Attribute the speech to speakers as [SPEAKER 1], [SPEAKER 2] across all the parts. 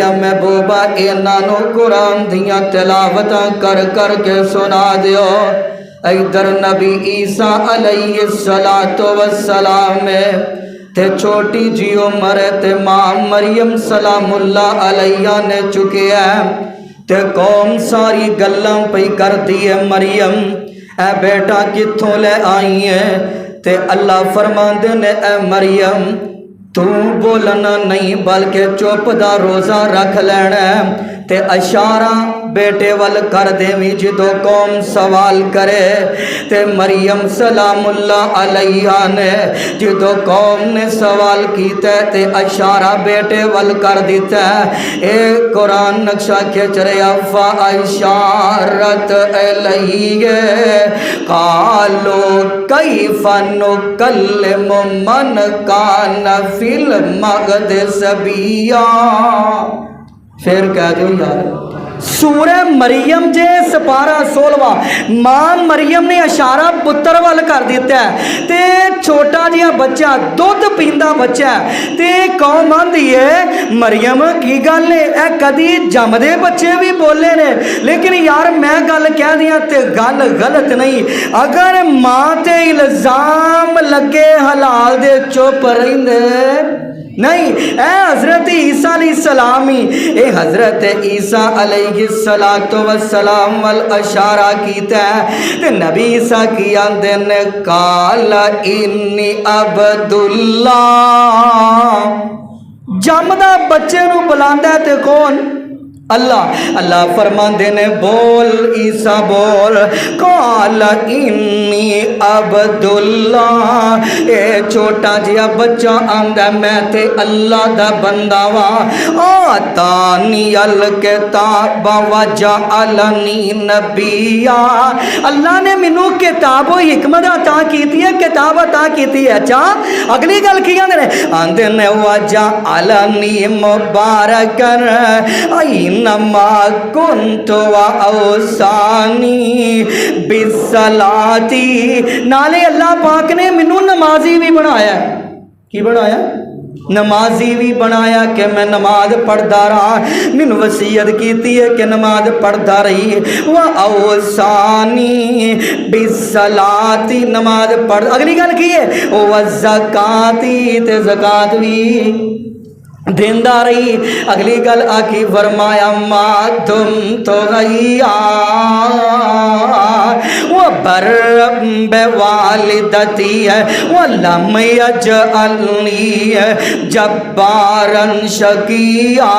[SPEAKER 1] فرمایا محبوبہ انہاں نو قرآن دیاں تلاوتاں کر کر کے سنا دیو۔ ادھر نبی عیسیٰ علیہ السلام تے چھوٹی جی عمر تے ماں مریم سلام اللہ علیہ نے چکے تے قوم ساری گلاں پئی کر دی ہے مریم اے بیٹا کتھوں لے آئی ہے تے اللہ فرماندے نے اے مریم تو بولنا نہیں بلکہ چپ دا روزہ رکھ لینا ہے تے اشارہ بیٹے وال کر دیویں جدو قوم سوال کرے تے مریم سلام اللہ علیہ نے جدو قوم نے سوال کیتا تے اشارہ بیٹے وال کر دیتا ہے۔ اے قرآن نقشہ کھچ رہا فاشارت الیہ قالو کیف نکلم من کان فی المہد صبیا۔ پھر کہہ دو یار سورہ مریم جے سپارہ 16 ماں مریم نے اشارہ پتر وال کر دیتا ہے تے چھوٹا جیا بچہ دودھ پیندا بچہ تے قوم آندی ہے مریم کی گل ہے اے کدی جمدے بچے بھی بولے نے لیکن یار میں گل کہہ دیا تے گل غلط نہیں۔ اگر ماں تے الزام لگے حلال دے چپ رہندے نہیں۔ اے حضرت عیسیٰ علیہ السلام اے حضرت عیسیٰ علیہ السلام والاشارہ کیتا ہے تے نبی عیسیٰ کی آندے نے قال انی عبد اللہ۔ جمدہ بچے نو بلاندا ہے تے کون؟ اللہ۔ اللہ فرماندے نے بول عیسیٰ بول قال انی عبد اللہ۔ اے چھوٹا جیا بچہ آندا میں تے اللہ دا بندہ وا آتانی الکتاب وجعلنی نبیا۔ اللہ نے مینوں کتاب و حکمت عطا کیتی ہے کتاب عطا کیتی ہے۔ اچھا اگلی گل کی آندے نے وجعلنی مبارکن انما کنت واوصانی بالصلاۃ۔ نالے اللہ پاک نے منو نمازی بھی بنایا۔ کی بنایا؟ نمازی بھی بنایا کہ میں نماز پڑھدا رہا، من وصیت کیتی ہے کہ نماز پڑھدا رہی۔ واوصانی بالصلاۃ نماز پڑھ۔ اگلی گل کی ہے والزکاۃ تے زکات بھی دیندہ رہی۔ اگلی گل آکی فرمایا ما تم تو غیا وبرم بوالدتی ولم یجعلنی جبارا شقیا۔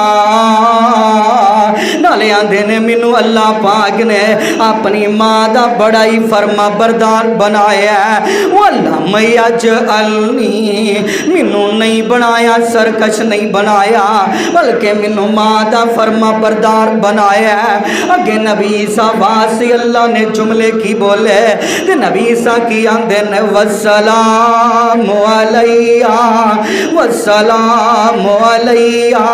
[SPEAKER 1] نالے آندے نے منو اللہ پاک نے اپنی ماں دا بڑا ہی فرما بردار بنایا ہے۔ ولم یجعلنی منو نہیں بنایا سرکش نہیں بنایا بلکہ منو ماں دا فرما بردار بنایا ہے۔ اگے نبی عیسیٰ واسی اللہ نے جملے کی بولے تے نبی عیسیٰ کی آندے نے والسلام علیہ والسلام علیہ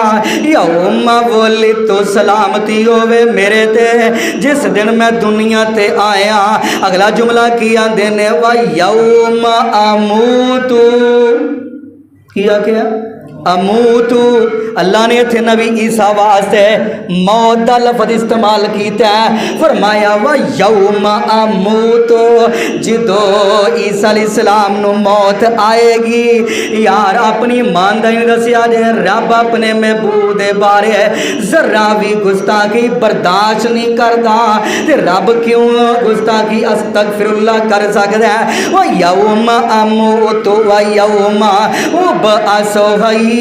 [SPEAKER 1] یوم ولدت۔ سلامتی ہوئے میرے تے جس دن میں دنیا تے آیا۔ اگلا جملہ کی آندے نے وَيَوْمَ أَمُوتُ۔ کیا کیا؟ اموتو۔ اللہ نے تھے نبی عیسیٰ واسطے موت دا لفظ استعمال کیتا ہے، فرمایا وَيَوْمَ أَمُوتُ۔ جدو عیسیٰ علیہ السلام نو موت آئے گی یار اپنی ماندہی دسیا جے رب اپنے محبوب دے بارے ذرا بھی گستاخی برداشت نہیں کردا تے رب کیوں گستاخی استغفر اللہ کر سکدا ہے۔ وَيَوْمَ أَمُوتُ وَيَوْمَ أُبْعَثُ حَيًّا۔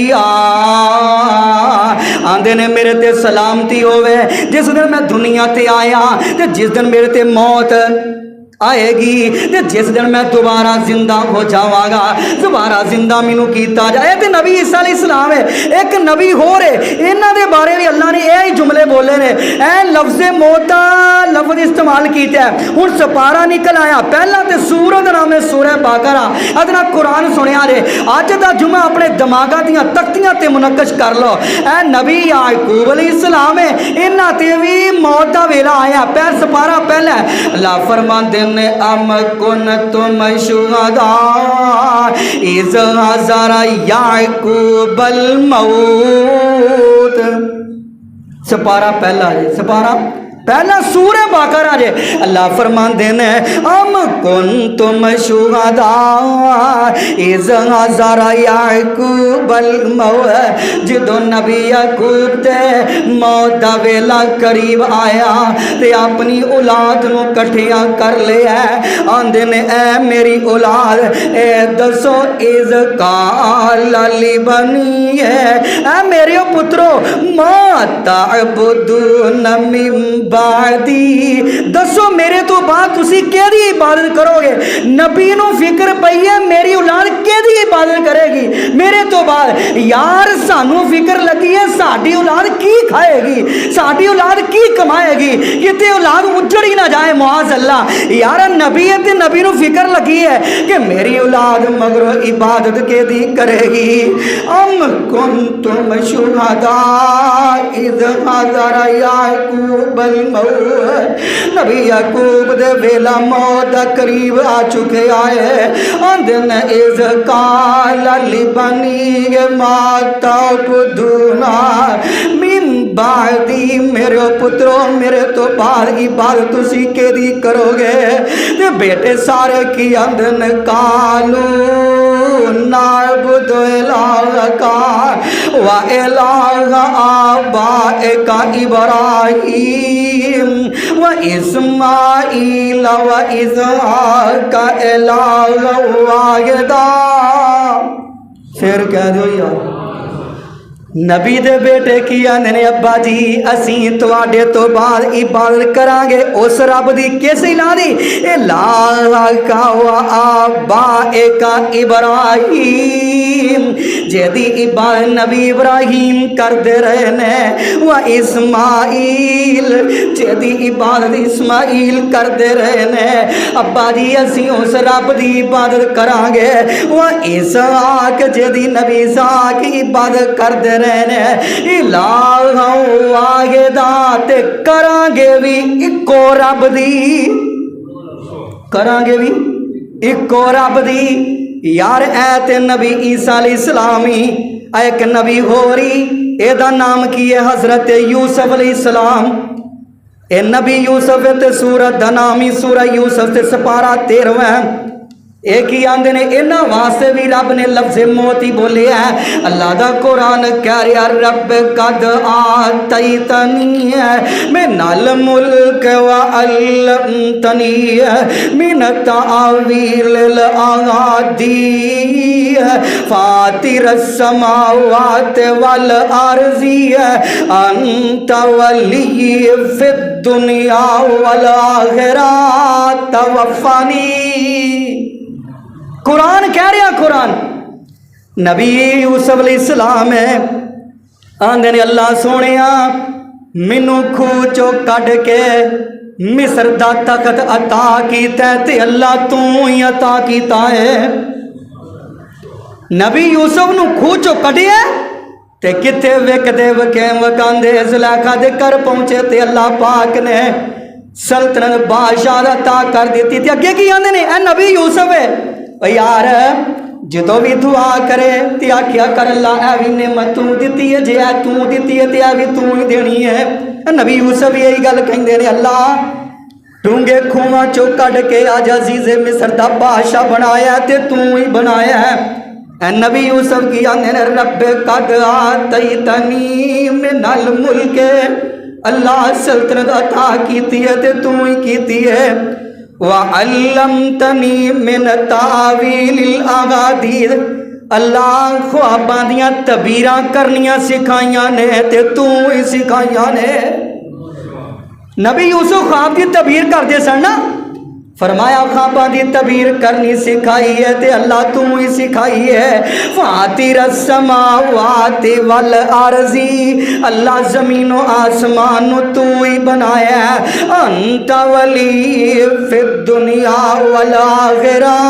[SPEAKER 1] آندے نے میرے تے سلامتی ہوئے جس دن میں دنیا تے آیا تے جس دن میرے تے موت آئے گی تے جس دن میں دوبارہ زندہ ہو جاواں گا دوبارہ زندہ مینوں کیتا جائے۔ تے نبی عیسیٰ علیہ السلام ہے ایک نبی ہو رہے انہاں دے بارے بھی اللہ نے یہی جملے بولے نے۔ اے لفظ موت لفظ استعمال کیتا ہے۔ ہن سپارہ نکل آیا پہلا تے سورت نام ہے سورہ بقرہ۔ ادنا قرآن سنیا جے اج دا جمعہ اپنے دماغاں دیاں تختیاں تے منقش کر لو۔ اے نبی یعقوب علیہ السلام ہے انہاں تے بھی موت دا ویلا آیا پہلا سپارہ پہلا ہے۔ اللہ فرماندے نے ام کنتم شہداء اذ حضر یعقوب الموت۔ سپارہ پہلا جی، سپارہ پہلا سورہ بقرہ جے۔ اللہ فرماندے نے ام کنتم شہداء اذ حضر یعقوب الموت، جدو نبی یعقوب تے موت دا ویلا قریب آیا تے اپنی اولاد نو کٹھیاں کر لیا، آندے نے اے میری اولاد اے دسو اذ قال لبنی، اے میرے پترو ما تعبدون من بعدی، دسو میرے تو بعد تسی کیدی عبادت کرو گے؟ نبی نو فکر پئی ہے میری اولاد کیدی عبادت کرے گی میرے تو بعد؟ یار سانو فکر لگی ہے ساڈی اولاد کی کھائے گی، ساڈی اولاد کی کمائے گی، کتے اولاد اجڑ ہی نہ جائے معاذ اللہ۔ یار نبی ہے تے نبی نو فکر لگی ہے کہ میری اولاد مگر عبادت کیدی کرے گی۔ ام کنتم شہداء اذ حضر یعقوب الموت، نبی یعقوب دے ویلا موت دا قریب آ چکے آئے، اندن اذ قال لبنی ما تعبدون من بعدی، میرے پترو میرے تو بعد عبادت تسی کیدی کرو گے؟ تے بیٹے سارے کی اندن قالو نعبد الہک و الہ آبائک ابراہیم و اسماعیل و اسحاق الہ واحدا۔ پھر کہہ دو یار نبی دے بیٹے کی آندے نے ابا جی اسیں تواڈے تو بعد عبادت کران گے اس رب دی، کس الہ دی؟ الہ و آبائک ابراہیم، جیدی عبادت نبی ابراہیم کردے رہے نے، و اسماعیل، جیدی عبادت اسماعیل کردے رہے نے۔ ابا جی اسیں اس رب دی عبادت کران گے، و اسحاق، جیدی نبی اسحاق عبادت کردے رہنے، الہ واحدہ، تے کران گے بھی اکو رب دی، کران گے بھی اکو رب دی۔ یار اے تے نبی عیسیٰ علیہ السلامی، ایک نبی ہو رہی، اے دا نام کی ہے حضرت یوسف علیہ السلام۔ اے نبی یوسف تے سورت دا نامی سورہ یوسف تے سپارہ 13 ایک ہی آندے نے انہاں واسطے بھی رب نے لفظ موت ہی بولے ہے۔ اللہ دا قرآن کہہ رہا رب قد آتیتنی من الملک وعلمتنی من التأویل الأحادیث فاطر السماوات والارض انت ولی فی الدنیا والآخرہ توفنی۔ قرآن کہہ رہا، قرآن نبی یوسف علیہ السلام ہے، آندے نے اللہ سونیا مینوں کھوہ چو کڈ کے مصر دا تخت عطا کیتا ہے، تے اللہ تو ہی عطا کیتا ہے۔ نبی یوسف نو کھوہ چو کڈیا تے کتے وکدے وکیم وکاندے زلیخا دے کر پہنچے تے اللہ پاک نے سلطنت بادشاہ عطا کر دیتی تھی۔ اگے کی آندے نے اے نبی یوسف ہے یار جدو بھی دعا کرے تے آکھیا کر اللہ اے بھی نعمت تو دیتی ہے، جے اے تو دیتی ہے تے اے بھی تو ہی دینی ہے۔ نبی یوسف یہی گل کہندے نے اللہ ڈونگے کھواں چو کڈ کے آج عزیز مصر دا بادشاہ بنایا تے تو ہی بنایا ہے۔ اے نبی یوسف کی آندے نے رب قد آتیتنی من الملک، اللہ سلطنت عطا کیتی ہے تے تو ہی کیتی ہے، وَعَلَّمْتَنِي مِنَ تَعْوِيلِ الْأَحَادِيثِ، اللہ خواباں دیاں تعبیراں کرنیاں سکھائیاں نے تے تو ہی سکھائیاں نے۔ نبی یوسف خواب دی تعبیر کر دے سن نا، فرمایا خواباں دی تعبیر کرنی سکھائی ہے تے اللہ تو ہی سکھائی ہے۔ فاطر السماوات والارض، اللہ زمین و آسمان تو ہی بنایا ہے۔ انت ولی فی الدنیا والآخرہ،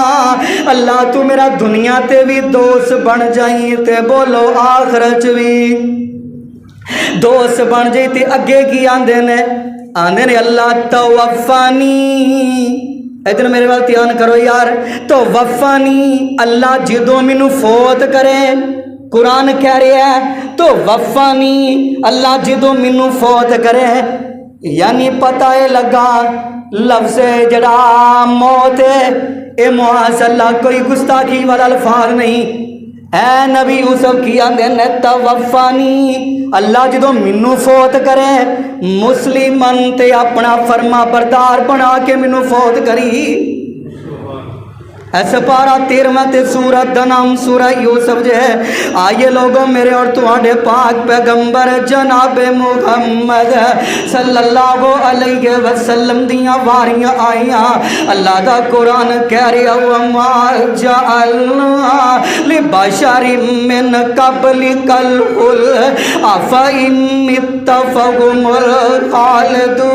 [SPEAKER 1] اللہ تو میرا دنیا تے بھی دوست بن جائیں تے بولو آخرت بھی دوست بن جائیں۔ تے اگے کی آندے نے اللہ توفانی، ادھر میرے وال دھیان کرو یار، توفانی اللہ جدو مینوں فوت کرے قرآن کہہ رہا ہے تو وفانی اللہ جدو مینوں فوت کرے یعنی پتہ لگا لفظ جڑا موت ہے اے معاذ اللہ کوئی گستاخی والا الفاظ نہیں. اے نبی یوسف کی آندے نے توفانی اللہ جدو مینوں فوت کرے مسلمان تے اپنا فرما بردار بنا کے مینوں فوت کری. ایسے پارا 13واں تے سورت دا نام سورہ یوسف جو ہے. آئیے لوگوں میرے اور تمہارے پاک پیغمبر جناب محمد صلی اللہ علیہ وسلم دیاں واریاں آئیاں. اللہ دا قرآن کہہ رہا وَمَا جَعَلْنَا لِبَشَرٍ مِّن قَبْلِكَ الْخُلْدَ أَفَإِن مِّتَّ فَهُمُ الْخَالِدُونَ.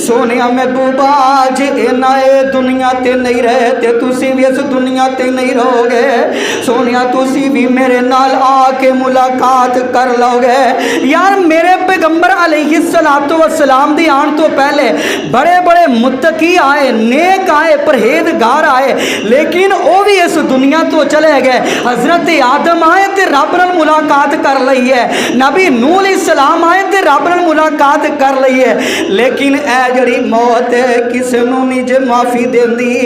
[SPEAKER 1] سونے محبوبا جی اے دنیا تے نہیں رہے تے تسی بھی اس دنیا تے نہیں رہو گے. سونیا تسی بھی میرے نال آ کے ملاقات کر لو گے. یار میرے پیغمبر علیہ السلام دی آن تو پہلے بڑے بڑے متقی آئے, نیک آئے, پرہیزگار آئے, لیکن وہ بھی اس دنیا تو چلے گئے. حضرت آدم آئے تے رب نال ملاقات کر لئی ہے. نبی نوح علیہ السلام آئے تے رب نال ملاقات کر لئی ہے. لیکن اے جڑی موت ہے کسے نو نہیں جے معافی دیندی.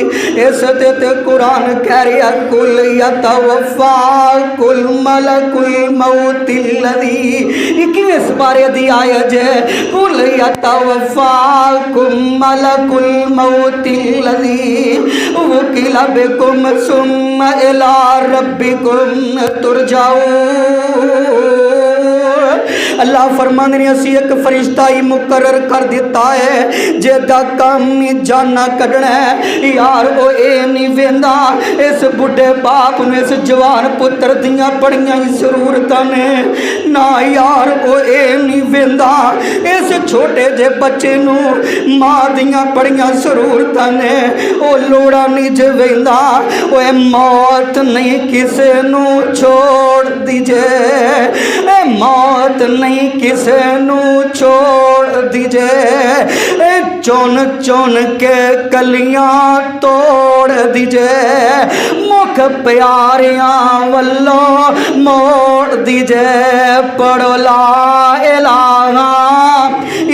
[SPEAKER 1] اس تے قرآن کہہ رہا کل یتوفاکم ملک الموت الذی 21 سپارے دی آیت ہے کل یتوفاکم ملک الموت الذی وکل بکم ثم الی ربکم ترجعون. اللہ فرماندے نے اسی ایک فرشتہ ہی مقرر کر دیتا ہے جیدا کام جانا کڈنا ہے. یار او اے نہیں ویندا اس بڈھے باپ نے اس جوان پتر دیاں بڑیاں ہی ضرورتاں نے نا. یار او اے نہیں ویندا اس چھوٹے جے بچے نو ماں دیاں بڑیاں ضرورتاں نے او لوڑا نہیں جے ویندا. او موت نہیں کسے نو چھوڑ دیجے, اے موت نہیں کسے نو چھوڑ دیجے. چون چون کے کلیاں توڑ دیجے مکھ پیاریاں والوں موڑ دیجے. پڑھو لا الہ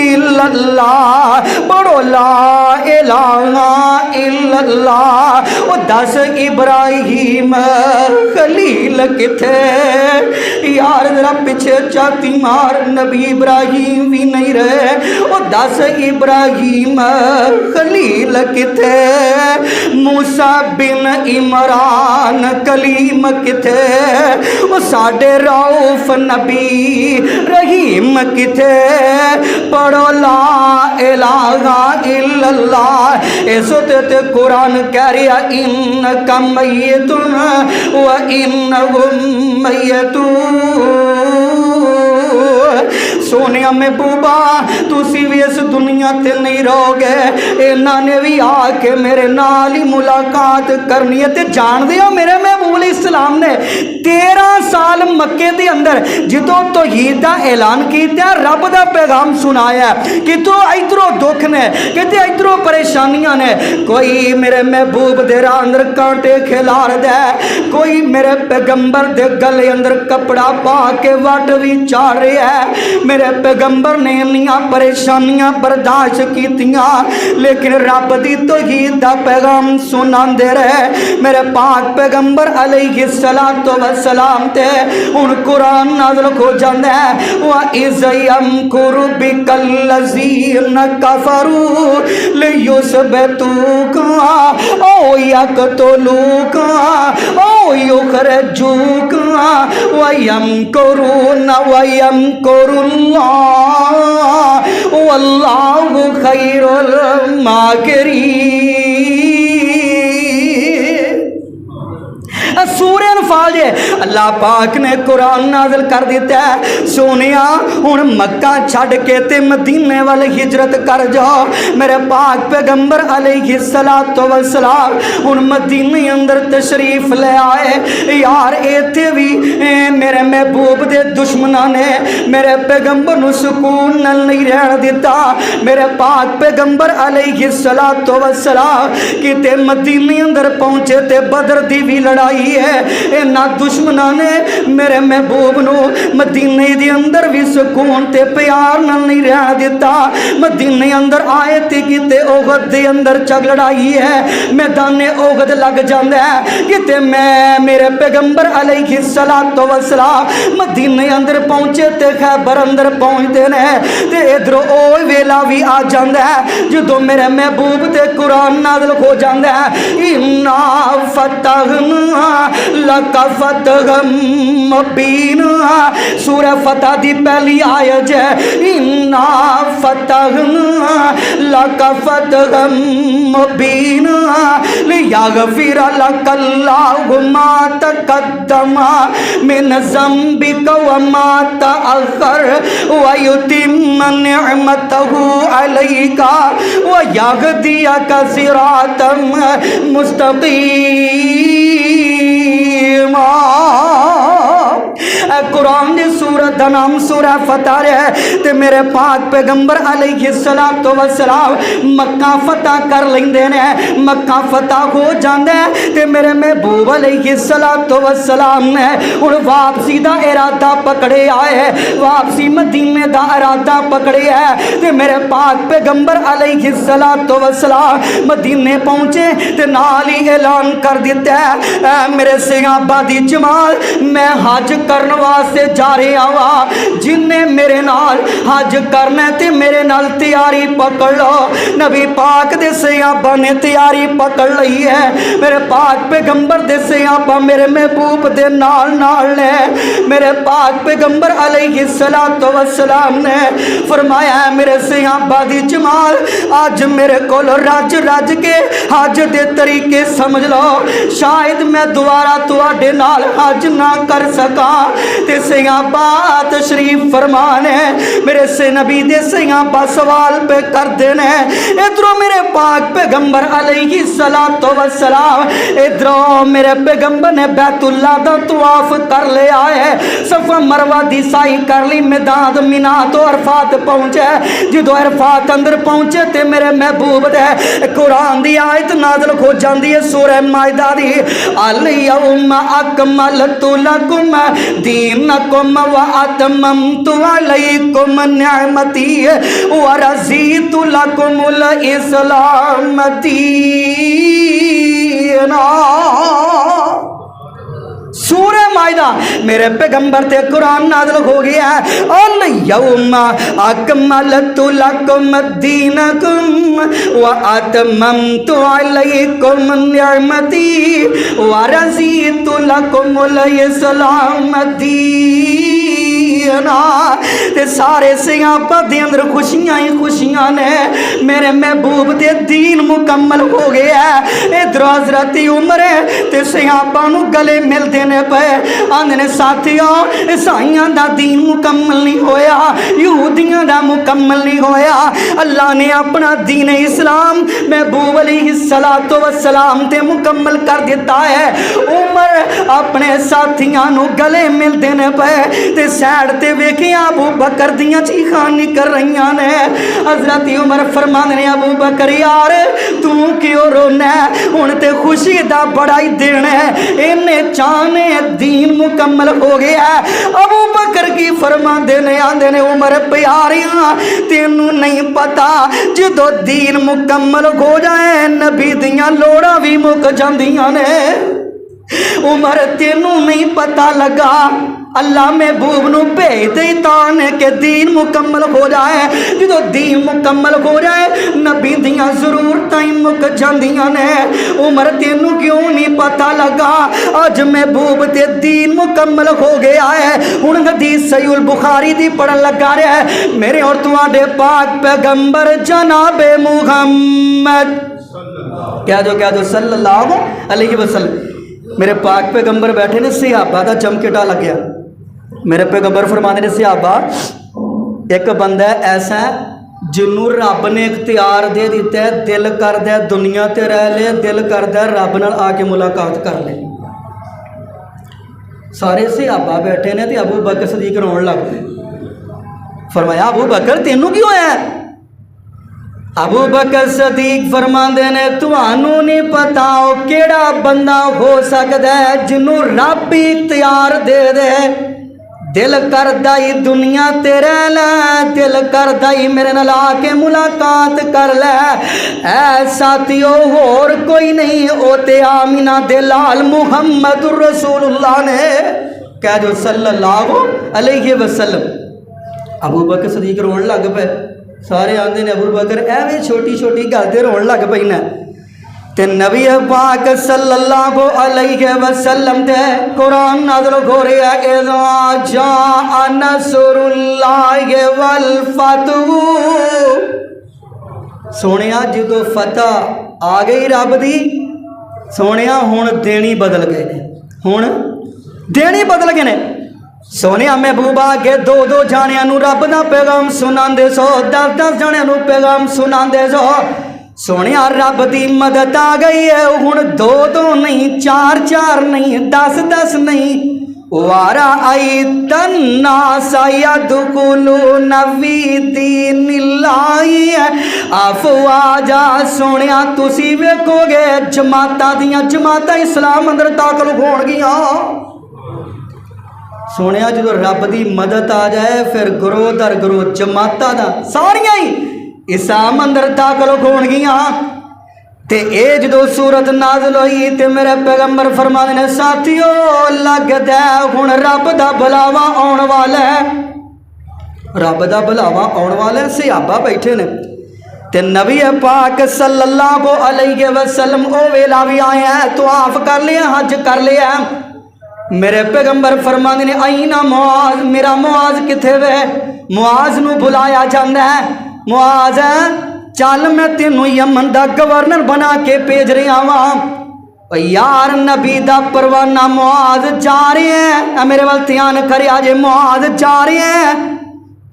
[SPEAKER 1] الا اللہ, پڑھو لا الہ الا اللہ. او دس ابراہیم خلیل کتھے یار ذرا پیچھے چاتی مار نبی ابراہیم بھی نہیں رہے. او دس ابراہیم خلیل کتھے موسیٰ بن عمران کلیم کتھے او ساڈے رؤف نبی رحیم کتھے. پڑھو لا الہ الا اللہ. اس تے قرآن کہہ رہا انک میتون و انہم میتون. سونے محبوبا تسی بھی اس دنیا تے نہیں رہو گے. انہاں نے بھی آ کے میرے نال ہی ملاقات کرنی ہے. تے جان دیو میرے محبوب علیہ السلام نے 13 سال مکے دے اندر جدوں توحید دا اعلان کیتا رب دا پیغام سنایا کہ تو ادھروں دکھ نے کہ ادھروں پریشانیاں نے. کوئی میرے محبوب دے راہ اندر کانٹے کھلار دے, کوئی میرے پیغمبر دے گلے اندر کپڑا پا کے وٹ بھی چاڑ رہا ہے. میرے پیغمبر نے انیاں پریشانیاں برداشت کیتیاں لیکن رب دی توحید دا پیغام سناندے رہے. میرے پاک پیغمبر علیہ السلام تے ان قرآن نازل ہو جاندے ہیں وَإِذْ يَمْكُرُ بِكَ الَّذِينَ كَفَرُوا لِيُثْبِتُوكَ أَوْ يَقْتُلُوكَ أَوْ يُخْرِجُوكَ وَيَمْكُرُونَ وَيَمْكُرُ اللَّهُ وَاللَّهُ خَيْرُ الْمَاكِرِينَ. سورہ الفاظ اللہ پاک نے قرآن نازل کر دیتا ہے سونیا ہن مکہ چھڑ کے تے مدینے وال ہجرت کر جاؤ میرے پاک پیغمبر علیہ السلام ہن مدینے اندر تشریف لے آئے یار ایتھے بھی میرے محبوب دے دشمناں نے میرے پیغمبر نو سکون نال نہیں رہن دیتا میرے پاک پیغمبر علیہ السلام کتے مدینے اندر پہنچے تے بدر دی بھی لڑائی ہے اینا دشمناں نے میرے محبوب نو مدینے دی اندر بھی سکون تے پیار نال نہیں رہن دیتا مدینے اندر آئے تے کتے احد دے اندر چگ لڑائی ہے میدان احد لگ جاندا ہے کتے میں میرے پیغمبر علیہ السلام مدینے اندر پہنچے تے خیبر اندر پہنچتے نے تے ادھر او ویلا بھی آ جاندا ہے جدوں میرے محبوب تے قرآن نازل ہو جاندا ہے انا فتحنا لک فتحا مبینا سورہ فتح دی پہلی آیت ہے انا فتحنا لک فتحا مبینا لیغفر لک اللہ ما تقدم من ذنبک وما تأخر ویتم نعمته علیک ویہدیک صراطا مستقیما قرآن دی سورت دا نام سورہ فتح ہے تے میرے پاک پیغمبر علیہ السلام مکہ فتح کر لیندے نے مکہ فتح ہو جاندے تے میرے محبوب علیہ السلام نے ہن واپسی دا ارادہ پکڑے آئے واپسی مدینے دا ارادہ پکڑے ہے تے میرے پاک پیغمبر علیہ السلام مدینے پہنچے تے نال ہی اعلان کر دیتا ہے میرے صحابہ دی جمال میں حج کرن واسطے جا رہا وا جن نے میرے نال حج کرنا تے میرے نال تیاری پکڑ لو نبی پاک دے صحابہ نے تیاری پکڑ لئی ہے میرے پاک پیغمبر دے صحابہ میرے محبوب دے نال نال نے میرے پاک پیغمبر علیہ السلام نے فرمایا ہے میرے صحابہ دی جمال آج میرے کول رج رج کے حج دے طریقے سمجھ لو شاید میں دوبارہ تواڈے نال حج نہ کر سکا تے صحابہ تشریف فرمانے میرے سے نبی دے صحابہ سوال پہ کر دینے ادھروں میرے پاک پیغمبر علیہ السلام ادھروں میرے پیغمبر نے بیت اللہ دا طواف کر لے آئے صفا مروہ دی سائی کر لی میدان مینا تو عرفات پہنچے جدو عرفات اندر پہنچے تے میرے محبوب دے قرآن دی آیت نازل ہو جاندی ہے سورہ مائدہ دی الیوم اکملت لکم دینکم واتممت علیکم نعمتی ورضیت لکم الاسلام دینا سورہ مائدہ میرے پیغمبر تے قرآن نازل ہو گیا ہے الیوم اکملت لکم دینکم واتممت علیکم نعمتی ورضیت لکم الاسلام دینا تے سارے صحابہ دے اندر خوشیاں ہی خوشیاں نے میرے محبوب دے دین مکمل ہو گیا ہے ادھر حضرت عمر تے صحابہ نو گلے مل دینے پہ آندھنے ساتھیوں عیسائیاں دا دین مکمل نہیں ہویا یہودیاں دا مکمل نہیں ہویا اللہ نے اپنا دین اسلام محبوب علیہ السلام تے مکمل کر دیتا ہے عمر اپنے ساتھیاں نو گلے مل دینے پہ تے سیڑ تے ویکھیاں ابو بکر دیاں چیخاں نکل رہیاں نے حضرت عمر فرماندے ابو بکر یار تو کیوں رونا ہن تے خوشی دا بڑا ہی دن ہے اینے چانے دین مکمل ہو گیا ابو بکر کی فرماندے نے آندے نے عمر پیاریاں تینوں نہیں پتا جدو دین مکمل ہو جائے نبی دیاں لوڑاں بھی مک جاندیاں نے عمر تینوں نہیں پتا لگا اللہ محبوب نو بھیج دے تانے کہ دین مکمل ہو جائے جدو دین مکمل ہو جائے نبی دیاں ضرورتاں مک جاندیاں نے عمر تینوں کیوں نہیں پتا لگا اج محبوب تے دین مکمل ہو گیا ہے ہن حدیث صحیح البخاری دی پڑھن لگا رہا ہے میرے اور تواڈے پاک پیغمبر جناب محمد کیا جو صلی اللہ علیہ وسلم میرے پاک پیغمبر بیٹھے نے صحابہ دا چمکٹا لگیا میرے پیغمبر فرماتے نے صحابہ ایک بندہ ایسا ہے جنوں رب نے اختیار دے دیتا ہے دل کردا ہے دنیا تے رہ لے دل کردا ہے رب نال آ کے ملاقات کر لے سارے صحابہ بیٹھے نے تے ابو بکر صدیق رون لگ پے فرمایا ابو بکر تینوں کی ہویا ہے ابو بکر صدیق فرماندے نے تانوں نہیں پتا او کیڑا بندہ ہو سکدا ہے جنوں رب اختیار دے دے دل کردا ہی دنیا تے رہ لے دل کردا ہی میرے نال آ کے ملاقات کر لے اے ساتھیو ہور کوئی نہیں او تے آمینہ دے لال محمد رسول اللہ نے کہہ جو صلی اللہ علیہ وسلم ابو بکر صدیق رون لگ پے سارے آندے نے ابو بکر ایویں چھوٹی چھوٹی گل تے رون لگ پئی نا تے نبی پاک صلی اللہ علیہ وسلم تے قرآن نازل ہو رہا ہے اذا جاء نصر اللہ والفتح سونیا جدو فتح آ گئی رب دی سونیا ہن دینی بدل گئے نے ہن دینی بدل گئے نے سونیا محبوبہ کے دو جانیاں نو رب دا پیغام سناندے سو 10 جانیاں نو پیغام سناندے سو سونیا رب دی مدد آ گئی ہے ہن 2 نہیں 4 نہیں 10 نہیں وارا ایت الناس یدخلون فی دین اللہ افواجا سونیا تسی ویکھو گے جماعتاں دیاں جماعتاں اسلام اندر داخل ہون گیاں سونیا جدو رب دی مدد آ جائے پھر گروہ در گروہ جماعتاں دا ساریاں ہی اسلام اندر داخل ہون گیاں تے اے جدو صورت نازل ہوئی تے میرے پیغمبر فرماندے نے ساتھیو لگدا ہن رب دا بلاوا آن والا ہے رب دا بلاوا آن والا ہے صحابہ بیٹھے نے تے نبی پاک صلی اللہ علیہ وسلم او ویلا بھی آیا ہے طواف کر لیا حج کر لیا میرے پیغمبر فرماندے نے اینا معاذ میرا معاذ کتھے وے معاذ نو بلایا جاندا ہے معاذ چل میں تینوں یمن دا گورنر بنا کے بھیج رہا ہاں یار نبی دا پروانہ معاذ جا رہے ہیں میرے وال دھیان کریا جے معاذ جا رہے ہیں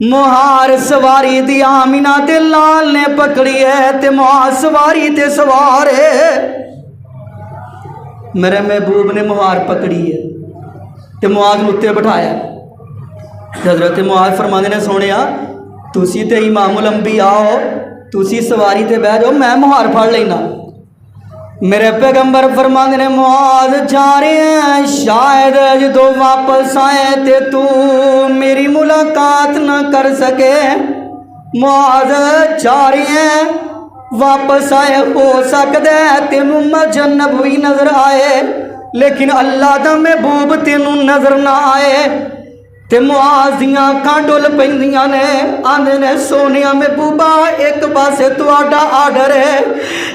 [SPEAKER 1] مہار سواری دی آمینہ تے لال نے پکڑی ہے تے معاذ سواری تے سوار ہے میرے محبوب نے مہار پکڑی ہے تے معاذ نتے بٹھایا حضرت معاذ فرماندے نے سونیا تسی تے امام الانبیاء ہو تسی سواری تے بہ جاؤ میں مہار پھڑ لینا میرے پیغمبر فرماندے نے معاذ جا رہے ہیں شاید جدو واپس آئے تے تو میری ملاقات نہ کر سکے معاذ جا رہے ہیں واپس آئے ہو سکتا ہے تینوں مسجد نبوی نظر آئے لیکن اللہ دا محبوب تینوں نظر نہ آئے تے معاذ دیاں اکھاں ڈل پیندیاں نے آندے نے سونیا محبوبہ ایک پاسے تہاڈا آرڈر ہے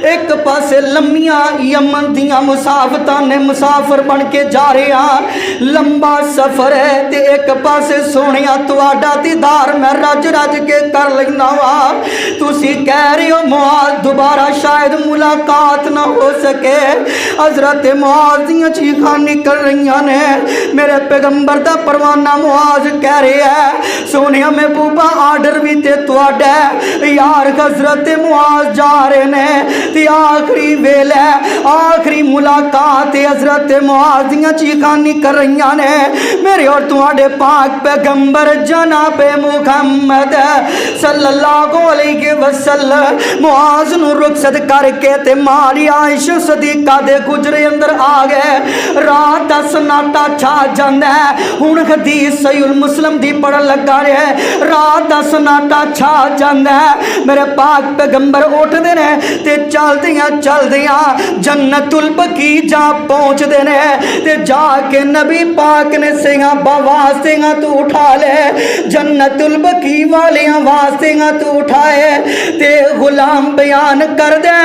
[SPEAKER 1] ایک پاسے لمیاں یمن دیاں مسافرتاں نے مسافر بن کے جا رہے ہیں لمبا سفر ہے تے ایک پاسے سونیا تہاڈا دیدار میں رج رج کے کر لینا وا تسی کہہ رہے ہو معاذ دوبارہ شاید ملاقات نہ ہو سکے حضرت معاذ دیاں چیخاں نکل رہیاں نے میرے پیغمبر دا پروانہ معاذ کہہ رہے ہیں سونیا محبوبہ آرڈر بھی تے تواڈا ہے یار حضرت معاذ جا رہے نے تے آخری ویلے آخری ملاقات حضرت معاذ دیاں چیخاں نکل رہیاں نے میرے اور تواڈے پاک پیغمبر جناب محمد صلی اللہ علیہ وسلم معاذ نو رخصت کر کے تے ماری عائشہ صدیقہ دے گجرے اندر آ گئے رات دا سناٹا چھا جاندا ہے ہن حدیث صحیح المسلم دی پڑھن لگا رہے رات دا سناٹا چھا جاندا ہے میرے پاک پیغمبر اٹھدے نے تے چلدیاں جنت البقیع جا پہنچ دے نے تے جا کے نبی پاک نے سیاں واسطے تو اٹھا لے جنت البقیع والیاں واسطے تو اٹھائے تے غلام بیان کر دے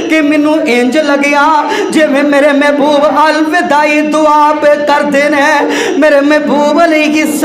[SPEAKER 1] کہ مینوں انج لگیا جویں میرے محبوب الوداعی دعا پہ کر دے نے میرے محبوب علیہ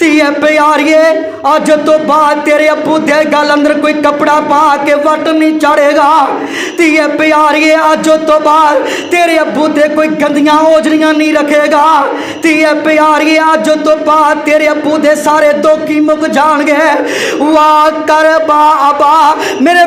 [SPEAKER 1] ਧੀਏ ਪਿਆਰੀਏ ਅੱਜ ਤੋਂ ਬਾਅਦ ਤੇਰੇ ਅੱਬੂ ਦੇ ਗਲ ਅੰਦਰ ਕੋਈ ਕਪੜਾ ਪਾ ਕੇ ਵੱਟ ਨਹੀਂ ਚਾੜੇਗਾ। ਧੀਏ ਪਿਆਰੀਏ ਅੱਜ ਤੋਂ ਬਾਅਦ ਤੇਰੇ ਅੱਬੂ ਤੇ ਕੋਈ ਗੰਦੀਆਂ ਔਜਲੀਆਂ ਨਹੀਂ ਰੱਖੇਗਾ। ਧੀਏ ਪਿਆਰੀਏ ਅੱਜ ਤੋਂ ਬਾਅਦ ਤੇਰੇ ਅੱਬੂ ਦੇ ਸਾਰੇ ਦੋਖੀ ਮੁੱਕ ਜਾਣਗੇ। ਵਾਹ ਕਰ ਬਾਬਾ ਮੇਰੇ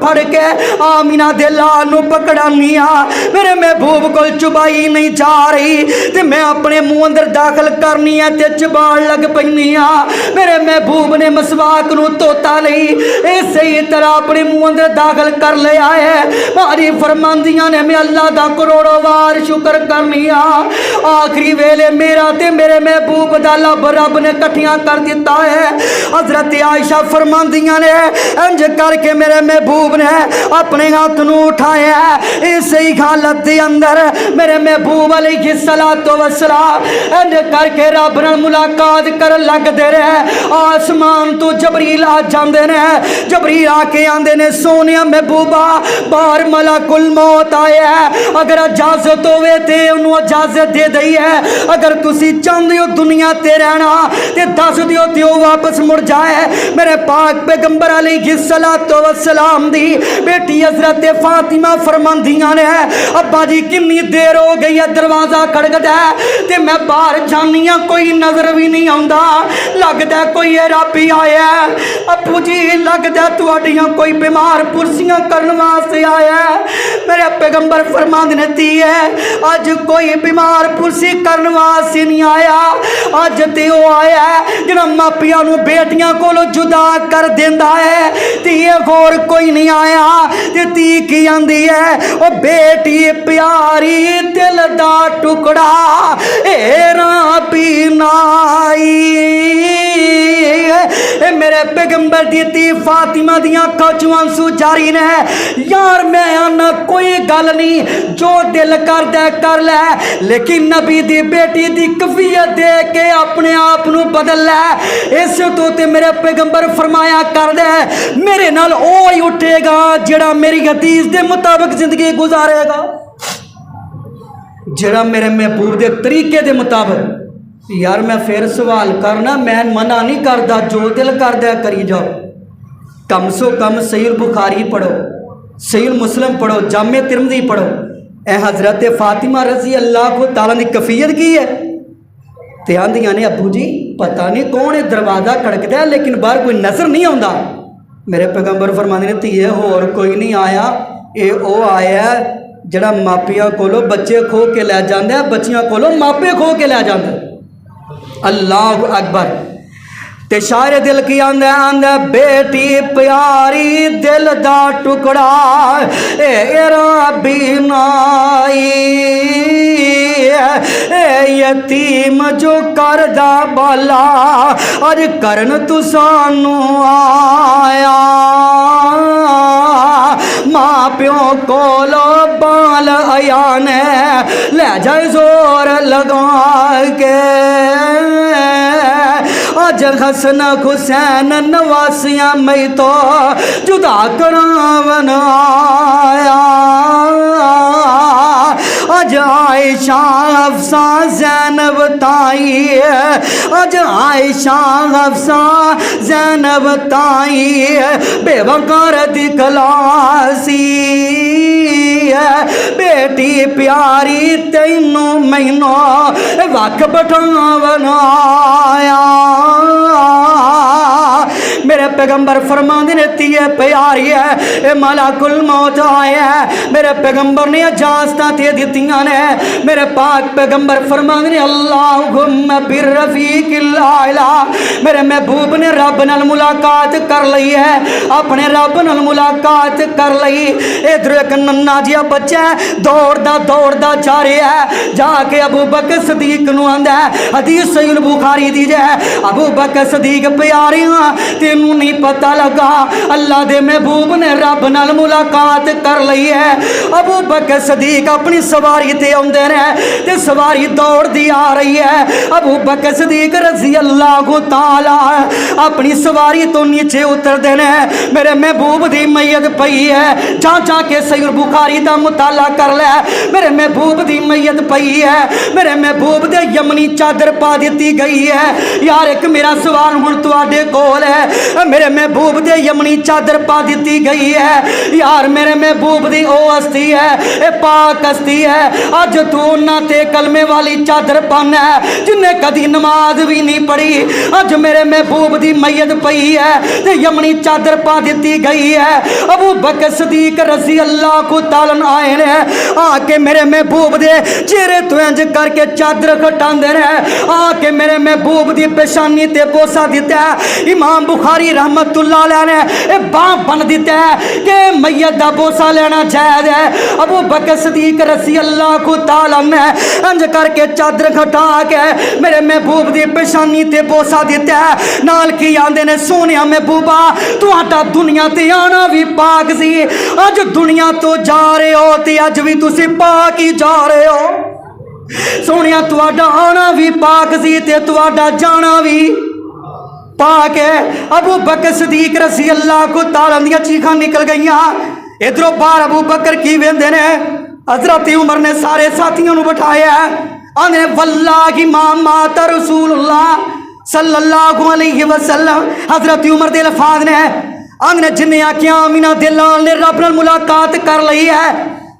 [SPEAKER 1] پھڑ کے آمینہ دے لال نو پکڑانی میرے محبوب کو چبائی نہیں جا رہی تے میں اپنے منہ اندر داخل کرنی ہے تے چبان لگ پینی میرے محبوب نے مسواک نو توتا نہیں اسی طرح اپنے منہ اندر داخل کر لیا ہے ماری فرماندیاں نے میں اللہ دا کروڑوں وار شکر کرنی آخری ویلے میرا تے میرے محبوب دا لب رب نے کٹھیاں کر دیتا ہے حضرت عائشہ فرماندیاں نے انج کر کے میرے محبوب نے اپنے ہاتھ نو اٹھایا اسی حالت دے اندر میرے محبوب علیہ السلام انج کر کے رب نال ملاقات کر لگ دے رہے آسمان تو جبریل آ جاندے نے جبریل آ کے آندے نے سونیا محبوبہ باہر ملک الموت آیا ہے اگر اجازت ہوئے تے انہوں اجازت دے دئی ہے اگر تسی چاندے ہو دنیا تے رہنا تے دس دیو تے واپس مڑ جائے میرے پاک پیغمبر علیہ السلام دی بیٹی حضرت فاطمہ فرماندیاں نے ابا جی کنی دیر ہو گئی ہے دروازہ کھڑکدا ہے تے میں باہر جانی ہاں کوئی نظر بھی نہیں آندا لگدا کوئی رابی آیا ہے ابو جی لگدا تواڈیاں کوئی بیمار پرسیاں کرن واسطے آیا ہے میرے پیغمبر فرماندے نے ہے اج کوئی بیمار پرسی کرن واسطے نہیں آیا اج تے او آیا ہے جڑا ماپیاں نو بیٹیاں کولوں جدا کر دیندا ہے تے اور کوئی نہیں آیا تے تی کی آندی ہے او بیٹی پیاری دل دا ٹکڑا اے رابی نائی میرے پیغمبر دیتی فاطمہ دیاں کچوان سو جاری نے یار میں آنا کوئی گل نہیں جو دل کر دے کر لے لیکن نبی دی بیٹی دی کفیت دے کے اپنے آپ نو بدل لے اس تو تے میرے پیغمبر فرمایا کر دے میرے نال اوہی اٹھے گا جڑا میری حدیث دے مطابق زندگی گزارے گا جڑا میرے محبوب دے طریقے دے مطابق یار میں پھر سوال کرنا میں منع نہیں کردا جو دل کر دیا کری جاؤ کم سو کم صحیح البخاری پڑھو صحیح مسلم پڑھو جامع ترمذی پڑھو اے حضرت فاطمہ رضی اللہ کو تعالیٰ نے کفیت کی ہے تے آندیاں نے ابو جی پتہ نہیں کون ہے دروازہ کھڑکدا ہے لیکن باہر کوئی نظر نہیں آندا میرے پیغمبر فرماندے نے تیے اور کوئی نہیں آیا اے او آیا جڑا ماپیاں کولو بچے کھو کے لے جاندا ہے بچیاں کولو ماپے کھو کے لے جاندا ہے اللہ اکبر تے شاعر دل کی آندہ بیٹی پیاری دل دا ٹکڑا اے رابی نائی اے یتیم جو کردہ بالا اور کرن تو سانو آیا ماں پیوں کولو بال آیانے لے جائے زور لگا کے آج حسن حسین نواسیاں میں تو جدا کراون آیا آج عائشہ حفصہ زینب تائی آج عائشہ حفصہ زینب تائی بے وقار دکھلاسی بیٹی پیاری تینوں مہینوں وقت بٹھاون آیا میرے پیغمبر فرماندے نے تیے پیاری ہے اے ملک الموت آیا ہے میرے پیغمبر نے اجازتاں تے دتیاں نے میرے پاک پیغمبر فرماندے نے اللہم بالرفیق الاعلی میرے محبوب نے رب نال ملاقات کر لئی ہے اپنے رب نال ملاقات کر لئی ادھر ایک ننا جیا بچہ دوڑ دا جا رہا ہے جا کے ابو بکر صدیق نو آندا ہے حدیث صحیح البخاری دی جائے ابو بکر صدیق پیاریاں تینوں نہیں پتہ لگا اللہ دے محبوب نے رب نال ملاقات کر لئی ہے ابو بکر صدیق اپنی سواری تے اوندے نے تے سواری دوڑ دی آ رہی ہے ابو بکر صدیق رضی اللہ تعالی اپنی سواری تو نیچے اتر دے نے میرے محبوب دی میت پئی ہے جا کے صحیح البخاری دا مطالعہ کر لے میرے محبوب دی میت پئی ہے میرے محبوب دے یمنی چادر پا دیتی گئی ہے یار ایک میرا سوال ہن تواڈے کول ہے میرے محبوب دے یمنی چادر پا دیتی گئی ہے یار میرے محبوب دی او ہستی ہے اے پاک ہستی ہے اج تو نہ تے کلمے والی چادر پانا ہے جن نے کدی نماز بھی نہیں پڑھی اج میرے محبوب دی میت پئی ہے تے یمنی چادر پا دیتی گئی ہے ابو بکر صدیق رضی اللہ کو تعالی آئے نے آ کے میرے محبوب دے چہرے تو انج کر کے چادر کٹاندے نے آ کے میرے محبوب دی پیشانی تے بوسا دیتا ہے امام بخاری رحمت اللہ علیہ نے اے باں بن دیتا ہے کہ میت دا بوسا لینا جائز ہے ابو بکر صدیق رضی اللہ کو تعالی نے انج کر کے چادر کھٹا کے میرے محبوب دی پیشانی تے بوسا دیتا ہے نال کی آندے نے سونیا محبوبہ تہاڈا دنیا تے آنا بھی پاک سی اج دنیا تو جا رہے ہو تے اج بھی تسی پاک ہی جا رہے ہو سونیا تہاڈا آنا بھی پاک سی تے تہاڈا جانا بھی پاک ہے ابو بکر صدیق رضی اللہ کو تعالی دی چیخاں نکل گئیاں ادھروں باہر ابو بکر کی ویندے نے حضرت عمر نے سارے ساتھیوں نو بٹھایا آنے واللہ ما مات رسول اللہ صلی اللہ علیہ وسلم حضرت عمر دے الفاظ نے آنے جنہیں آکھیاں آمینہ دلال نے رب نال ملاقات کر لئی ہے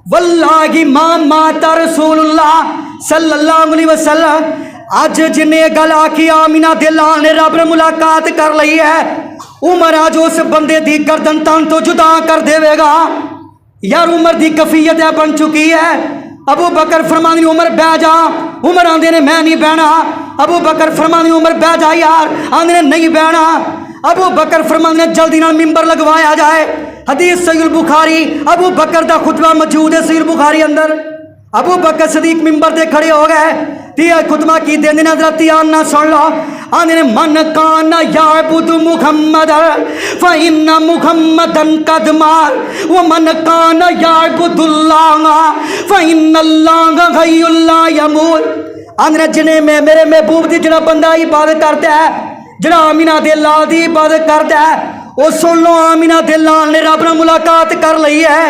[SPEAKER 1] واللہ ما مات رسول اللہ صلی اللہ علیہ وسلم آج جنہیں گل آکھی آمینہ دلال نے رب نال ملاقات کر لئی ہے عمر آج اس بندے دی گردن تان تو جدا کر دے گا یار عمر دی کفیت بن چکی ہے ابو بکر فرمانی عمر بہ جا عمر آندے نے میں نہیں بہنا ابو بکر فرمانی عمر بہ جا یار آندے نے نہیں بہنا ابو بکر فرمانی نے جلدی نال ممبر لگوایا جائے حدیث صحیح البخاری ابو بکر دا خطبہ موجود ہے صحیح البخاری اندر ابو بکر صدیق ممبر دے کھڑے ہو گئے دیا خطبہ کی دین دن حضرت آنا سن لو آنے من کان یعبد محمد فإن محمدا قد مات ومن کان یعبد اللہ فإن اللہ حی لا یموت آنے جنہیں میں میرے محبوب دی جڑا بندہ عبادت کرتا ہے جڑا آمینہ دے لال دی عبادت کرتا ہے وہ سن لو آمینہ دے لال نے رب نال ملاقات کر لئی ہے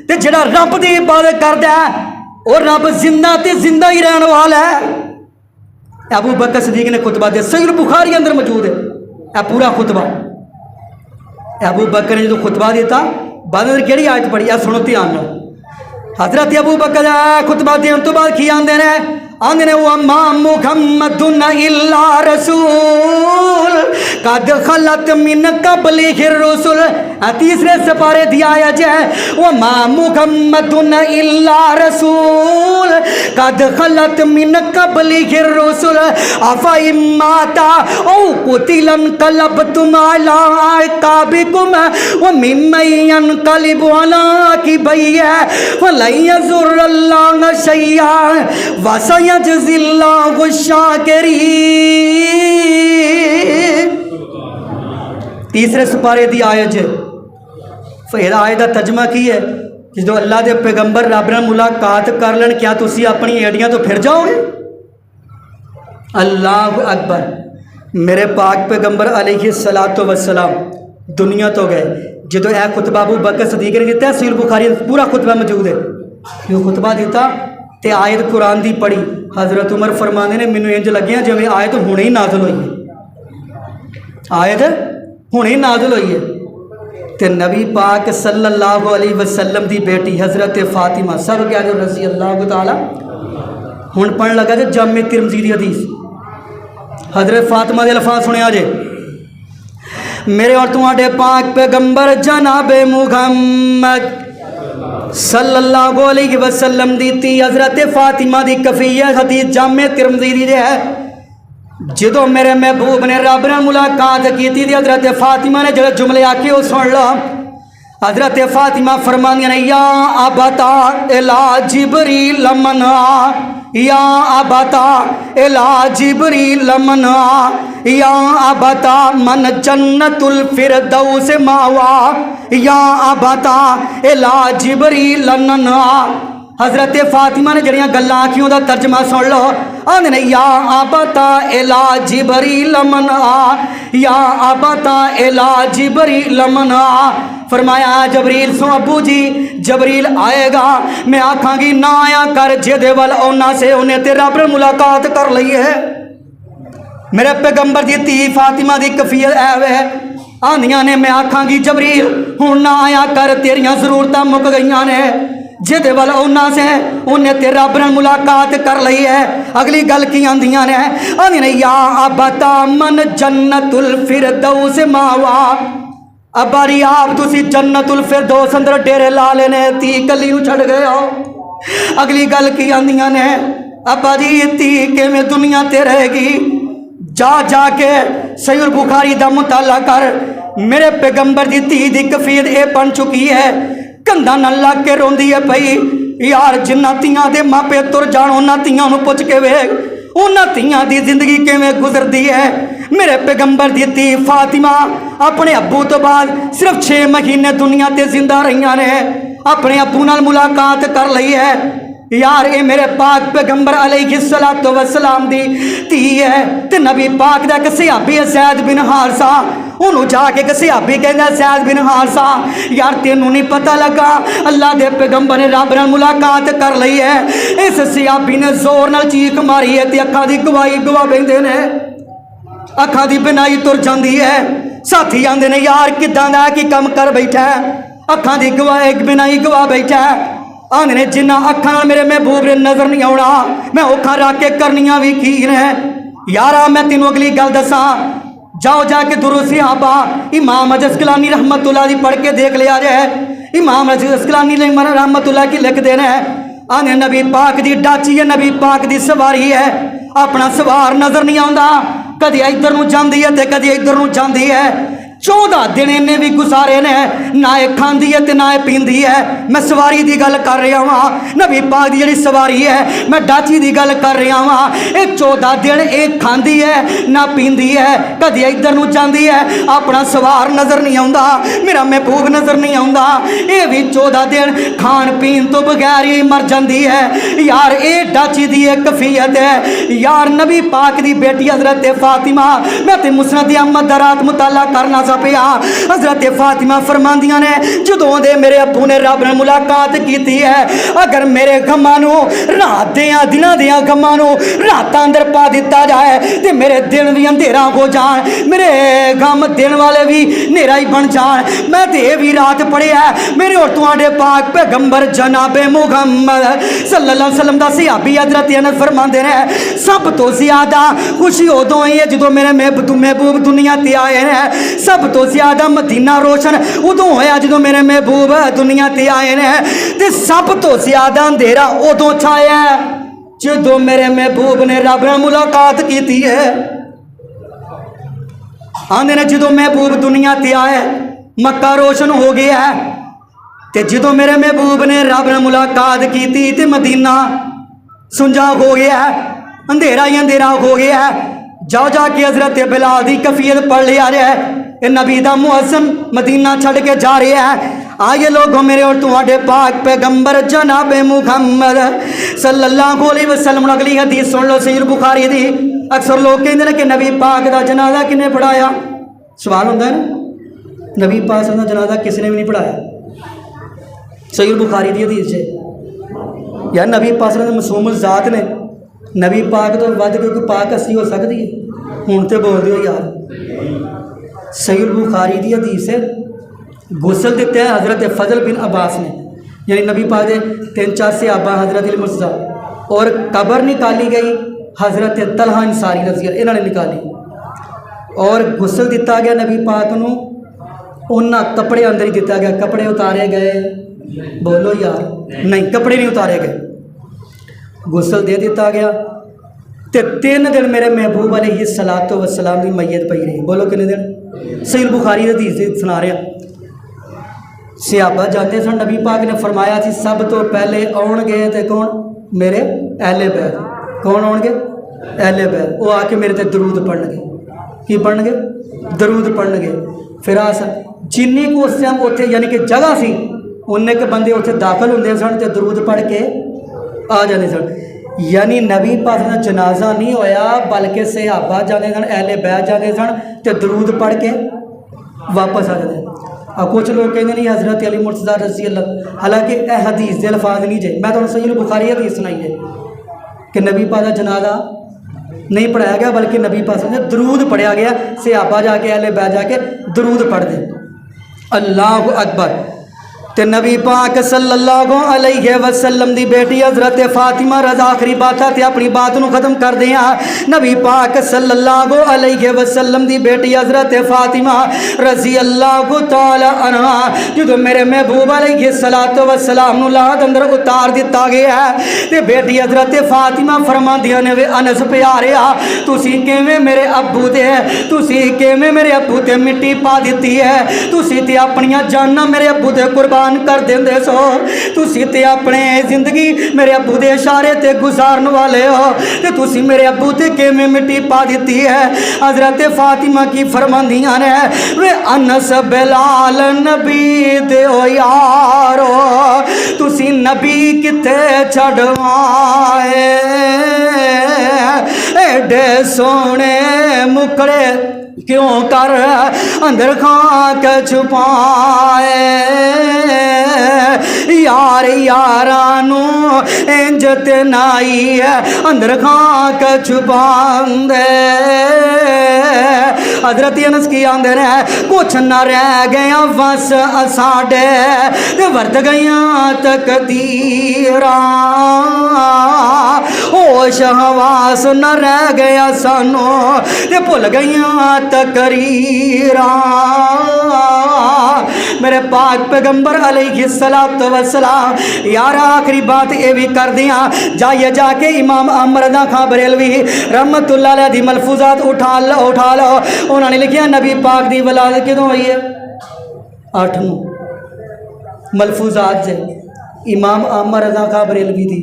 [SPEAKER 1] تے جڑا رب دی عبادت کرتا ہے اور رب زندہ تے زندہ ہی رہنے والا ہے ابو بکر صدیق نے خطبہ دیا صحیح البخاری اندر موجود ہے اے پورا خطبہ ابو بکر نے جو خطبہ دیتا بعد میں کیڑی آیت پڑھی اے سنو دھیان نال حضرت ابو بکر خطبہ دین تو بعد کی آندے نے وما محمد الا رسول قد خلت من قبلہ الرسل تیسرے سپارے دیا ہے وما محمد الا رسول قد خلت من قبلہ الرسل افئن مات او قتل انقلبتم على اعقابکم ومن ينقلب على عقبیہ فلن يضر اللہ شیئا وسيجزي الله الشاکرین تیسرے سپارے دی آیت ہے پھر آیت دا ترجمہ کی ہے کہ جو اللہ دے پیغمبر رب نال ملاقات کر لین کیا تسی اپنی ایڈیاں تو پھر جاؤ گے اللہ اکبر میرے پاک پیغمبر علیہ الصلوۃ والسلام دنیا تو گئے جدو اے خطبہ ابو بکر صدیق نے دیتا ہے صحیح البخاری پورا خطبہ موجود ہے جو خطبہ دیتا تے آیت قرآن دی پڑھی حضرت عمر فرمانے نے مینوں انج لگیا جویں آیت ہونے ہی نازل ہوئی ہے آیت ہونے ہی نازل ہوئی ہے تے نبی پاک صلی اللہ علیہ وسلم دی بیٹی حضرت فاطمہ سب کیا جو رضی اللہ تعالی ہن پڑھن لگا جے جامع ترمذی دی حدیث حضرت فاطمہ دے الفاظ سنیا جے میرے اور تمہارے پاک پیغمبر جناب محمد صلی اللہ علیہ وسلم دیتی حضرت فاطمہ دی کفیہ حدیث جامع ترمذی دی ہے جدو میرے محبوب نے رب نال ملاقات کی تھی حضرت فاطمہ نے جڑے جملے آکے وہ سن لو حضرت فاطمہ فرماندیاں نے یا ابتا الی جبریل منع یا ابتا الی جبریل منع یا ابتا من جنت الفردوس ماوا یا ابتا الی جبریل منع حضرت فاطمہ نے جڑیاں گلاں آکھیاں دا ترجمہ سن لو آندے نے یا ابتا الی جبریل منع یا ابتا الی جبریل منع فرمایا جبریل سو ابو جی جبریل آئے گا میں آکھاں گی نہ آیا کر جدے وال اونا سے انہیں تے رب نے ملاقات کر لئی ہے میرے پیغمبر دی تی فاطمہ دی کفیت اے وے آندیاں نے میں آکھاں گی جبریل ہن نہ آیا کر تیریاں ضرورتاں مک گئیاں نے جہدے ول اونا سے انہیں تے رب نال ملاقات کر لئی ہے اگلی گل کی آندیاں نے آندی نے یا ابتا من جنت الفردوس ماوا اباری آپ تسی جنت الفردوس اندر ڈیرے لا لینے تی کلی نو چھڑ گئے ہو اگلی گل کی آندیاں نے ابا جی تی کہ میں دنیا تے رہے گی جا جا کے صحیح البخاری دا مطالعہ کر میرے پیغمبر دی تی دی کفیت اے بن چکی ہے کندھا نہ لگ کے روندی ہے پئی یار جنہ تیاں دے ماپے تر جان انہاں تیاں نو پوچھ کے ویکھ انہاں تیاں دی زندگی کیویں گزردی ہے میرے پیغمبر دی تی فاطمہ اپنے ابو تو بعد صرف 6 مہینے دنیا تے زندہ رہیاں نے اپنے ابو نال ملاقات کر لئی ہے یار اے میرے پاک پیغمبر علیہ السلام دی تی ہے تے نبی پاک دا ایک صحابی زید بن حارثہ انہوں جا کے ایک صحابی کہندا زید بن حارثہ یار تینوں نہیں پتہ لگا اللہ دے پیغمبر نے رب نال ملاقات کر لئی ہے اس صحابی نے زور نال چیخ ماری ہے تے اکھاں دی گواہی گواہ بیندے نے اکھاں دی بنائی تر جاندی ہے ساتھی آندے نے یار کداں دا کی کم کر بیٹھا ہے اکھاں دی گواہی بنائی گواہ بیٹھا ہے آندے نے جنہ اکھاں میرے محبوب نے نظر نہیں آونا میں اوکھاں رکھ کے کرنیاں بھی کی نے یارا میں تینوں اگلی گل دساں جاؤ جا کے درود صحابہ امام عسقلانی رحمت اللہ دی پڑھ کے دیکھ لیا جائے امام عسقلانی رحمت اللہ کی لکھ دینا ہے آنے نبی پاک دی ڈاچی ہے نبی پاک دی سواری ہے اپنا سوار نظر نہیں آندا کدی ادھر نو جاندی ہے تے کدی ادھر نو جاندی ہے 14 دن انہیں بھی گزارے نے نہ کھاندی ہے تے نہ پیندی ہے میں سواری دی گل کر رہا ہاں نبی پاک دی جڑی سواری ہے میں ڈاچی دی گل کر رہا ہاں اے 14 دن اے کھاندی ہے نہ پیندی ہے کدی ادھر نو جاندی ہے اپنا سوار نظر نہیں آوندا میرا محبوب نظر نہیں آوندا اے بھی 14 دن کھان پین تو بغیر ہی مر جاندی ہے یار اے ڈاچی دی ایک کفیت ہے یار نبی پاک دی بیٹی حضرت فاطمہ میں تے مسند احمد رات مطالعہ کرنا پیا حضرت فاطمہ فرماندیاں نے جدوں دے میرے ابو نے رب نے ملاقات کیتی ہے اگر میرے غماں نو رات دیاں دناں دیاں غماں نو راتاں اندر پا دتا جائے تے میرے دن بھی اندھیرا ہو جان میرے غم دن والے بھی نیرا ہی بن جان میں تے بھی رات پڑھیا میرے اور تواڈے پاک پیغمبر جناب محمد صلی اللہ علیہ وسلم دا صحابی حضرت انس فرماندے نے سب تو زیادہ خوشی ادوں ہی ہے جدوں میرے محبوب دنیا تے آئے ہیں سب تو زیادہ مدینہ روشن ادوں ہویا جدوں میرے محبوب دنیا تے آئے نے تے سب تو زیادہ اندھیرا ادوں چھایا ہے جدوں میرے محبوب نے رب نال ملاقات کیتی ہے آندے نے جدوں محبوب دنیا تے آئے مکہ روشن ہو گیا ہے تے جدوں میرے محبوب نے رب نال ملاقات کیتی تے مدینہ سنجا ہو گیا ہے اندھیرا ہی اندھیرا ہو گیا ہے جاؤ جا کے حضرت بلال دی کفیت پڑھ لیا جائے کہ نبی دا مؤذن مدینہ چھڑ کے جا رہا ہے آئیے لوگوں میرے اور تمہارے پاک پیغمبر جناب محمد صلی اللہ علیہ وسلم اگلی حدیث سن لو صحیح بخاری دی اکثر لوگ کہندے نے کہ نبی پاک دا جنازہ کنے پڑھایا سوال ہوتا ہے نا نبی پاک دا جنازہ کس نے بھی نہیں پڑھایا صحیح بخاری دی حدیث ہے یا نبی پاک دا معصوم الذات نے نبی پاک تو ود کوئی پاک اسی ہو سکتی ہے ہوں تو بول دیو یار صحیح البخاری دی حدیث ہے غسل دیتے ہیں حضرت فضل بن عباس نے یعنی نبی پاک دے 3-4 صحابہ حضرت المرتضیٰ اور قبر نکالی گئی حضرت طلحہ انصاری رضی اللہ انہوں نے نکالی اور غسل دیتا گیا نبی پاک نو انہاں کپڑے اندر ہی دیتا گیا کپڑے اتارے گئے بولو یار نہیں کپڑے نہیں اتارے گئے غسل دے دیتا گیا تے 3 دن میرے محبوب علیہ الصلوۃ والسلام دی میت پئی رہی بولو کنے دن صحیح بخاری حدیث سنا رہا صحابہ جاتے سن نبی پاک نے فرمایا سی سب تو پہلے آن گے تے کون میرے اہل بیت کون آن گے اہل بیت وہ آ کے میرے تے درود پڑھن گے کی پڑھن گے درود پڑھن گے پھر جنی کو اس ٹائم اتنے یعنی کہ جگہ سی انہیں کے بندے اتنے داخل ہوندے سن تے درود پڑھ کے آ جانے سن یعنی نبی پاک دا جنازہ نہیں ہویا بلکہ صحابہ جانے سن اہل بیت جانے سن تے درود پڑھ کے واپس آ جاتے اور کچھ لوگ کہتے نہیں حضرت علی مرتضیٰ رضی اللہ حالانکہ اے حدیث دے الفاظ نہیں جائے میں تو صحیح بخاری حدیث سنائی ہے کہ نبی پاک دا جنازہ نہیں پڑھایا گیا بلکہ نبی پاک نے درود پڑھیا گیا صحابہ جا کے اہل بیت جا کے درود پڑھ دے اللہ اکبر تے نبی پاک صلی اللہ علیہ وسلم دی بیٹی حضرت فاطمہ رضا آخری بات تے اپنی بات نو ختم کر دیا نبی پاک صلی اللہ علیہ وسلم دی بیٹی حضرت فاطمہ رضی اللہ تعالی عنہ جدو میرے محبوب علیہ السلام نو لاد اندر اتار دیتا گیا ہے تے بیٹی حضرت فاطمہ فرما دیا نے وے انس پیاریا تسی کیویں میرے ابو دے تسی کیویں میرے ابو تے مٹی پا دیتی ہے تسی تے اپنیاں جاناں میرے ابو دے قربان کر دیندے سو تسی تے اپنے زندگی میرے ابو دے اشارے تے گزارن والے ہو تے تسی میرے ابو تے کیویں مٹی پا دیتی ہے حضرت فاطمہ کی فرماندیاں نے وے انس بلال نبی دے او یارو تسی نبی کتے چھڈوائے ایڈے سونے مکڑے کیوں کر اندر خاک چھپائے یار یارانو انج تے نائی اندر خاک چھپان دے حضرت انس کی آندے نے کچھ نہ رہ گیا وس اساڈے تے ورت گیاں تقدیراں ہوش حواس نہ رہ گیا سانو تے بھل گیاں تقریراں میرے پاک پیغمبر علیہ السلام یار آخری بات یہ بھی کر دیا جائیے جا کے امام احمد رضا خان بریلوی رحمت اللہ علیہ دی ملفوظات اٹھا لو انہوں نے لکھیا نبی پاک دی ولادت کدوں ہوئی ہے 8 ملفوظات سے امام احمد رضا خان بریلوی دی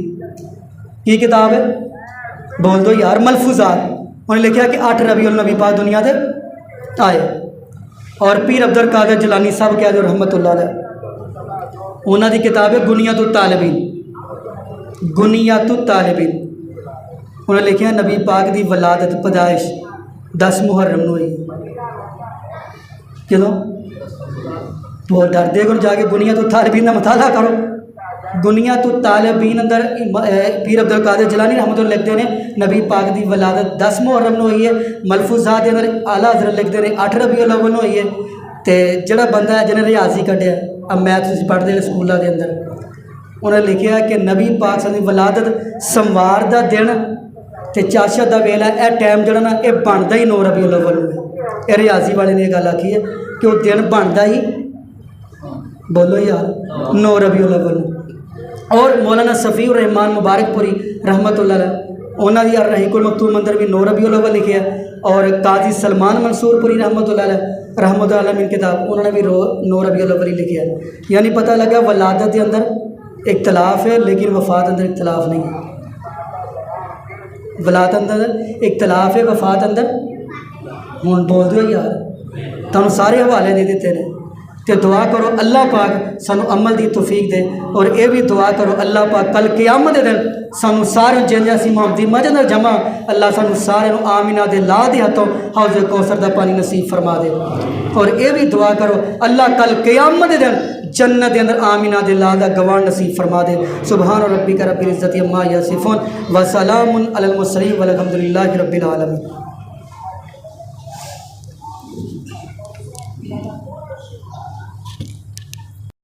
[SPEAKER 1] کی کتاب ہے بول دو یار ملفوظات انہوں نے لکھیا کہ 8 ربیع النبی پاک دنیا دے آئے اور پیر عبد القادر جیلانی صاحب کیا جو رحمت اللہ علیہ انہوں دی کتاب ہے گنیت الطالبین انہوں نے لکھیا نبی پاک دی ولادت پیدائش 10 محرم نو ہوئی کیوں بہت ڈر دے گا جا کے گنیت الطالبین کا مطالعہ کرو گنیت الطالبین اندر پیر عبد القادر جیلانی رحمت اللہ لکھتے ہیں نبی پاک دی ولادت 10 محرم نو ہوئی ہے ملفوظات اندر اعلیٰ حضرت لکھتے ہیں 8 ربیع الاول نو ہوئی ہے تے جڑا بندہ ہے جنہیں ریاضی کٹیا اب میتھ تسی پڑھتے ہیں سکولوں کے اندر انہوں نے لکھیا کہ نبی پاک صلی ولادت سموار دا دن تے چاشت دا ویلا اے ٹائم جڑا نا اے بندا ہی 9 ربیع الاول نو اے ریاضی والے نے یہ گل آکھی ہے کہ وہ دن بندا ہی بولو یار 9 ربیع الاول نو اور مولانا صفی الرحمان مبارک پوری رحمت اللہ علیہ انہوں نے الرحیق المکتوم اندر بھی 9 ربیع الاول لکھے اور قاضی سلمان منصور پوری رحمت اللہ علیہ رحمت اللہ علیہ کتاب انہوں نے بھی 9 ربیع الاول ہی لکھے یعنی پتہ لگا ولادت کے اندر اختلاف ہے لیکن وفات اندر اختلاف نہیں ہے ولادت اندر اختلاف ہے وفات اندر ہوں بول دو یار تمہیں سارے حوالے دے دیتے ہیں تے دعا کرو اللہ پاک سانو عمل دی توفیق دے اور اے بھی دعا کرو اللہ پاک کل قیامت دے دن سانو سارے جن جیسی محمدی مسجد میں جمع اللہ سانو سارے نو آمینہ دے لا دے ہاتھوں حوض کوثر دا پانی نصیب فرما دے اور اے بھی دعا کرو اللہ کل قیامت دے دن جنت دے اندر آمینہ دے لا دا گوان نصیب فرما دے سبحان ربک رب العزت عما یصفون وسلام علی المرسلین والحمد للہ رب العالمین